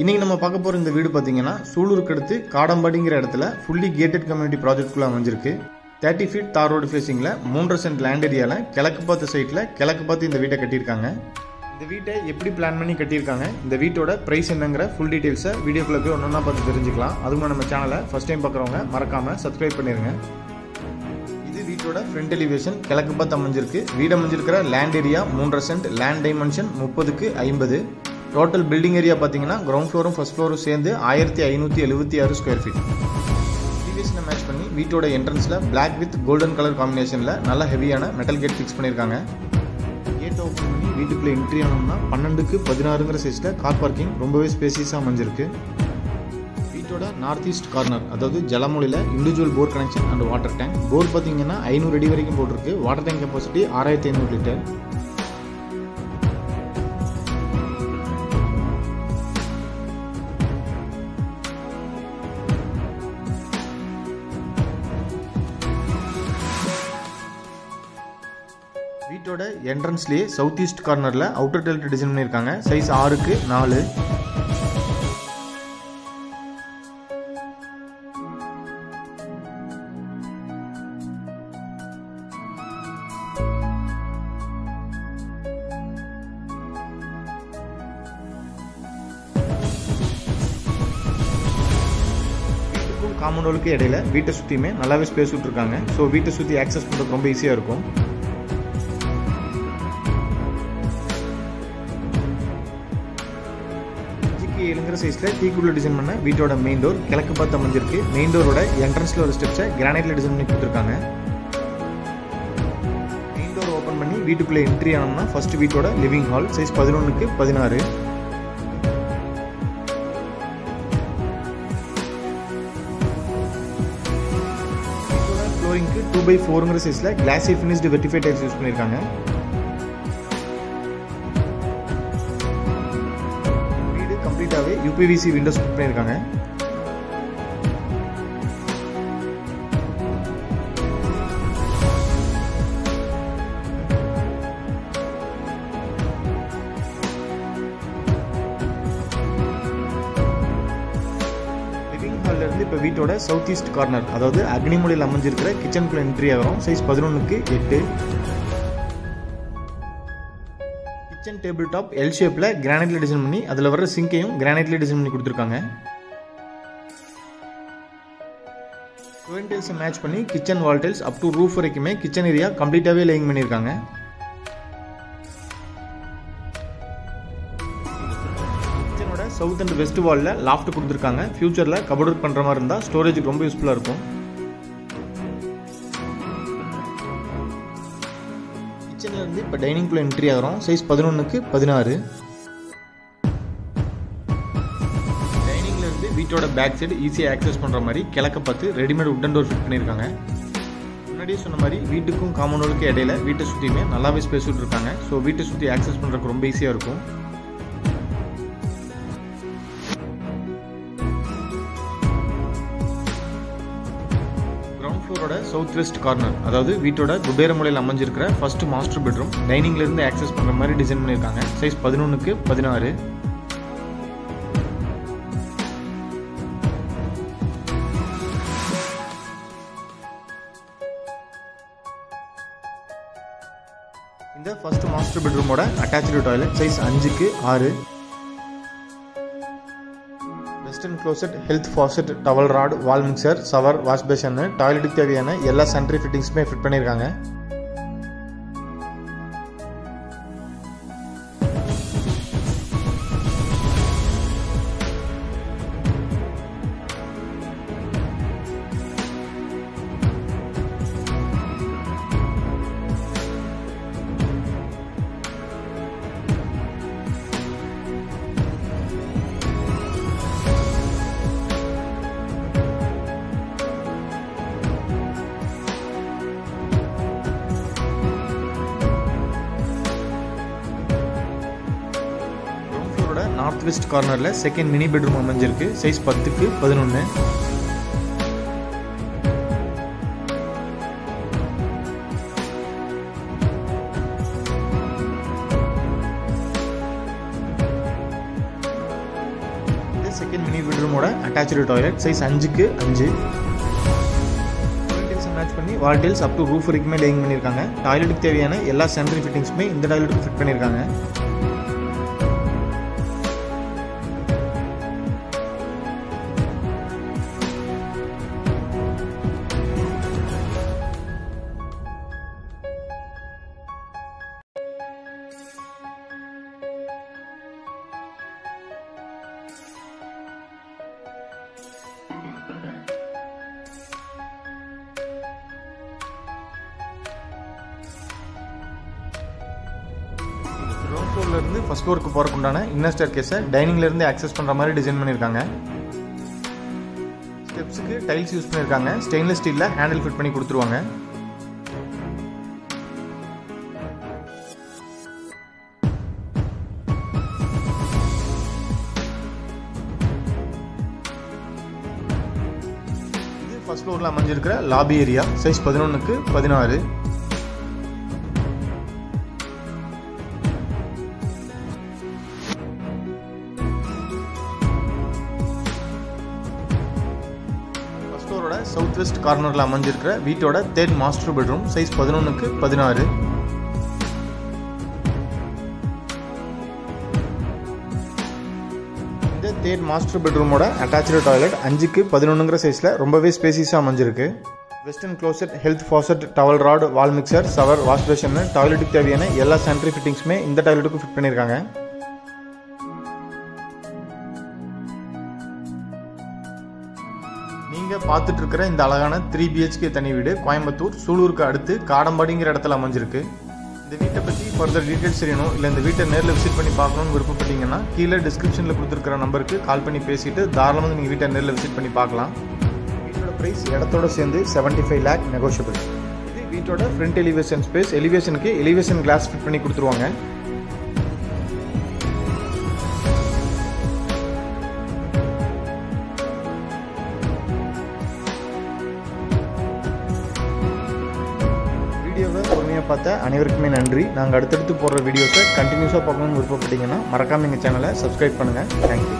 இன்னைக்கு நம்ம பார்க்க போகிற இந்த வீடு பார்த்தீங்கன்னா சூலூருக்கு அடுத்து காடம்பாடிங்கிற இடத்துல ஃபுல்லி கேட்டட் கம்யூனிட்டி ப்ராஜெக்ட்குள்ளே அமைஞ்சிருக்கு. 30 ஃபீட் தார் ரோடு ஃபேஸிங்கில் 3.5 சென்ட் லேண்ட் ஏரியாவில் கிழக்கு பார்த்த சைட்டில் கிழக்கு பார்த்து இந்த வீட்டை கட்டியிருக்காங்க. இந்த வீட்டை எப்படி பிளான் பண்ணி கட்டியிருக்காங்க, இந்த வீட்டோட ப்ரைஸ் என்னங்கிற ஃபுல் டீட்டெயில்ஸை வீடியோக்குள்ளே போய் ஒன்றா பார்த்து தெரிஞ்சுக்கலாம். அதுவும் நம்ம சேனலை ஃபஸ்ட் டைம் பார்க்குறவங்க மறக்காமல் சப்ஸ்கிரைப் பண்ணிடுங்க. இது வீட்டோட ஃப்ரண்ட் எலிவேஷன் கிழக்கு பார்த்து அமைஞ்சிருக்கு. வீடு அமைஞ்சிருக்கிற land area 3.5 cent, land dimension 30க்கு 50. டோட்டல் பில்டிங் ஏரியா பார்த்தீங்கன்னா கிரவுண்ட் ஃப்ளோரும் ஃபர்ஸ்ட் ஃப்ளோரும் சேர்ந்து 1576 ஸ்கொயர் ஃபீட். எலிவேஷனை மேட்ச் பண்ணி வீட்டோட என்ட்ரன்ஸில் பிளாக் வித் கோல்டன் கலர் காம்பினேஷனில் நல்ல ஹெவியான மெட்டல் கேட் ஃபிக்ஸ் பண்ணியிருக்காங்க. கேட் ஓப்பன் பண்ணி வீட்டுக்குள்ளே என்ட்ரி ஆனோம்னா 12க்கு 16ங்கிற சைஸில் கார் பார்க்கிங் ரொம்பவே ஸ்பேசியஸாக அமைஞ்சிருக்கு. வீட்டோட நார்த் ஈஸ்ட் கார்னர், அதாவது ஜலமொழியில் individual bore connection and water tank. Bore பார்த்தீங்கன்னா 500 அடி வரைக்கும் போட்டிருக்கு. Water tank capacity 6500 litre. வீட்டோட என்ட்ரன்ஸ்லேயே சவுத் ஈஸ்ட் கார்னரில் அவுட்டர் டைல்ட் டிசைன் பண்ணியிருக்காங்க. சைஸ் 6க்கு 4. வீட்டுக்கும் காம்பவுண்டுக்கு இடையில வீட்டை சுற்றியுமே நல்லாவே ஸ்பேஸ் விட்டுருக்காங்க. ஸோ வீட்டை சுற்றி ஆக்சஸ் பண்ணுறது ரொம்ப ஈஸியாக இருக்கும். எழுங்கிற சைஸில் டீக்குள்ள டிசைன் பண்ண வீட்டோட மெயின் டோர் கிழக்கு பார்த்து அமைஞ்சிருக்கு. மெயின் டோரோட என்ட்ரன்ஸ்ல ஒரு ஸ்டெப்ஸை கிரானைட்ல டிசைன் பண்ணி கொடுத்துருக்காங்க. மெயின் டோர் ஓப்பன் பண்ணி வீட்டுக்குள்ளே என்ட்ரி ஆனோம்னா ஃபர்ஸ்ட் வீட்டோட லிவிங் ஹால் சைஸ் 11க்கு 16. ஃப்ளோரிங்க்கு 2x4ங்கிற சைஸில் கிளாஸி ஃபினிஷ்டு வெர்டிஃபை டைல்ஸ் யூஸ் பண்ணியிருக்காங்க. கம்ப்ளீட்டாகவே யூபிவிசி விண்டோஸ் ஃபிட் பண்ணியிருக்காங்க. லிவிங் ஹால்ல இருந்து இப்போ வீட்டோட சவுத் ஈஸ்ட் கார்னர், அதாவது அக்னிமொழியில் அமைஞ்சிருக்கிற கிச்சனுக்குள்ள என்ட்ரி ஆகிறோம். சைஸ் 11க்கு 8. கிச்சன் டேபிள் டாப் எல் ஷேப்பில் கிரானைட்ல டிசைன் பண்ணி அதில் வர சிங்கையும் கிரானைட்ல டிசைன் பண்ணி கொடுத்துருக்காங்க. டைல்ஸை மேட்ச் பண்ணி kitchen wall tiles up to roof வரைக்குமே கிச்சன் ஏரியா கம்ப்ளீட்டாகவே லேயிங் பண்ணியிருக்காங்க. கிச்சனோட சவுத் அண்ட் வெஸ்ட் வாலில் லாஃப்ட் கொடுத்துருக்காங்க. ஃபியூச்சரில் கபோர்ட் ஒர்க் பண்ணுற மாதிரி இருந்தால் ஸ்டோரேஜுக்கு ரொம்ப யூஸ்ஃபுல்லாக இருக்கும். கிச்சன்ல இருந்து இப்போ டைனிங்குள்ள என்ட்ரி ஆகிறோம். சைஸ் 11க்கு 16. டைனிங்ல இருந்து வீட்டோட பேக் சைடு ஈஸியாக ஆக்சஸ் பண்ணுற மாதிரி கிழக்க பார்த்து ரெடிமேட் உட்டன் டோர் ஃபிட் பண்ணியிருக்காங்க. முன்னாடியே சொன்ன மாதிரி வீட்டுக்கும் காம்பவுண்டுக்கு இடையில வீட்டை சுற்றியுமே நல்லாவே ஸ்பேஸ் விட்டுருக்காங்க. ஸோ வீட்டை சுற்றி ஆக்சஸ் பண்ணுறதுக்கு ரொம்ப ஈஸியாக இருக்கும். ஃப்ளோரோட சவுத் வெஸ்ட் கார்னர், அதாவது வீட்டோட குபேர மூலையில் அமைஞ்சிருக்கிற ஃபர்ஸ்ட் மாஸ்டர் பெட்ரூம். டைனிங்ல இருந்து ஆக்சஸ் பண்ற மாதிரி டிசைன் பண்ணியிருக்காங்க. சைஸ் 11க்கு 16. இந்த ஃபர்ஸ்ட் மாஸ்டர் பெட்ரூமோட அட்டாச்டு டாய்லெட் சைஸ் 5க்கு 6. Western closet, health faucet, towel rod, wall mixer, shower, wash basin, டாய்லெட்டுக்கு தேவையான எல்லா சானிட்டரி ஃபிட்டிங்ஸுமே ஃபிட் பண்ணியிருக்காங்க. நார்த் வெஸ்ட் கார்னரில் செகண்ட் மினி பெட்ரூம் அமைஞ்சிருக்கு. சைஸ் 10க்கு 11. இது செகண்ட் மினி பெட்ரூமோட அட்டாச்சு டாய்லெட் சைஸ் 5க்கு 5. மேட்ச் பண்ணி wall tiles up to roof வரைக்குமே லேயிங் பண்ணியிருக்காங்க. டாய்லெட்டுக்கு தேவையான எல்லா சானிட்டரி ஃபிட்டிங்ஸுமே இந்த டாய்லெட்டுக்கு ஃபிட் பண்ணியிருக்காங்க. கிரவுண்ட் ஃப்ளோர்ல இருந்து ஃபர்ஸ்ட் ஃப்ளோருக்கு போறதுக்கு உண்டான இன்னர் ஸ்டேர்கேஸை டைனிங்ல இருந்து ஆக்சஸ் பண்ற மாதிரி டிசைன் பண்ணிருக்காங்க. ஸ்டெப்ஸ்க்கு டைல்ஸ் யூஸ் பண்ணிருக்காங்க. ஸ்டெயின்லெஸ் ஸ்டீல்ல ஹேண்டில் ஃபிட் பண்ணி கொடுத்துருவாங்க. இது ஃபர்ஸ்ட் ஃப்ளோர்ல அமைஞ்சிருக்கிற லாபி ஏரியா சைஸ் 11க்கு 16. சவுத் வெஸ்ட் கார்னர்ல அமைஞ்சிருக்கிற வீட்டோட தேர்ட் மாஸ்டர் பெட்ரூம் சைஸ் 11க்கு 16. இந்த தேர்ட் மாஸ்டர் பெட்ரூமோட அட்டாச்சு டாய்லெட் 5க்கு 11ங்கிற சைஸ்ல ரொம்பவே ஸ்பேசியஸா அமைஞ்சிருக்கு. Western closet, health faucet, towel rod, wall mixer, shower, wash basin டாய்லெட்டுக்கு தேவையான எல்லா சானிட்டரி ஃபிட்டிங்ஸுமே இந்த டாய்லெட்டுக்கு ஃபிட் பண்ணியிருக்காங்க. நீங்க பார்த்துட்டு இருக்கிற இந்த அழகான 3 BHK தனி வீடு கோயம்புத்தூர் சூலூருக்கு அடுத்து காடம்பாடிங்கிற இடத்துல அமைஞ்சிருக்கு. இந்த வீட்டை பற்றி ஃபர்தர் டீட்டெயில்ஸ் தெரியணும் இல்லை இந்த வீட்டை நேரில் விசிட் பண்ணி பார்க்கணும்னு விருப்பப்பட்டீங்கன்னா கீழே டிஸ்கிரிப்ஷனில் கொடுத்துருக்கிற நம்பருக்கு கால் பண்ணி பேசிட்டு தாராளமாக நீங்கள் வீட்டை நேரில் விசிட் பண்ணி பார்க்கலாம். வீட்டோட ப்ரைஸ் இடத்தோட சேர்ந்து 75 lakh நெகோஷியபிள். இது வீட்டோட ஃப்ரண்ட் எலிவேஷன் ஸ்பேஸ். எலிவேஷனுக்கு எலிவேஷன் கிளாஸ் ஃபிட் பண்ணி கொடுத்துருவாங்க. வீடியோவை பொறுமையாக பார்த்த அனைவருக்குமே நன்றி. நாங்கள் அடுத்தடுத்து போடுற வீடியோஸை கண்டினியூஸாக பார்க்கணும்னு விருப்பப்பட்டீங்கன்னா மறக்காமல் எங்கள் சேனலை சப்ஸ்கிரைப் பண்ணுங்கள். தேங்க்யூ.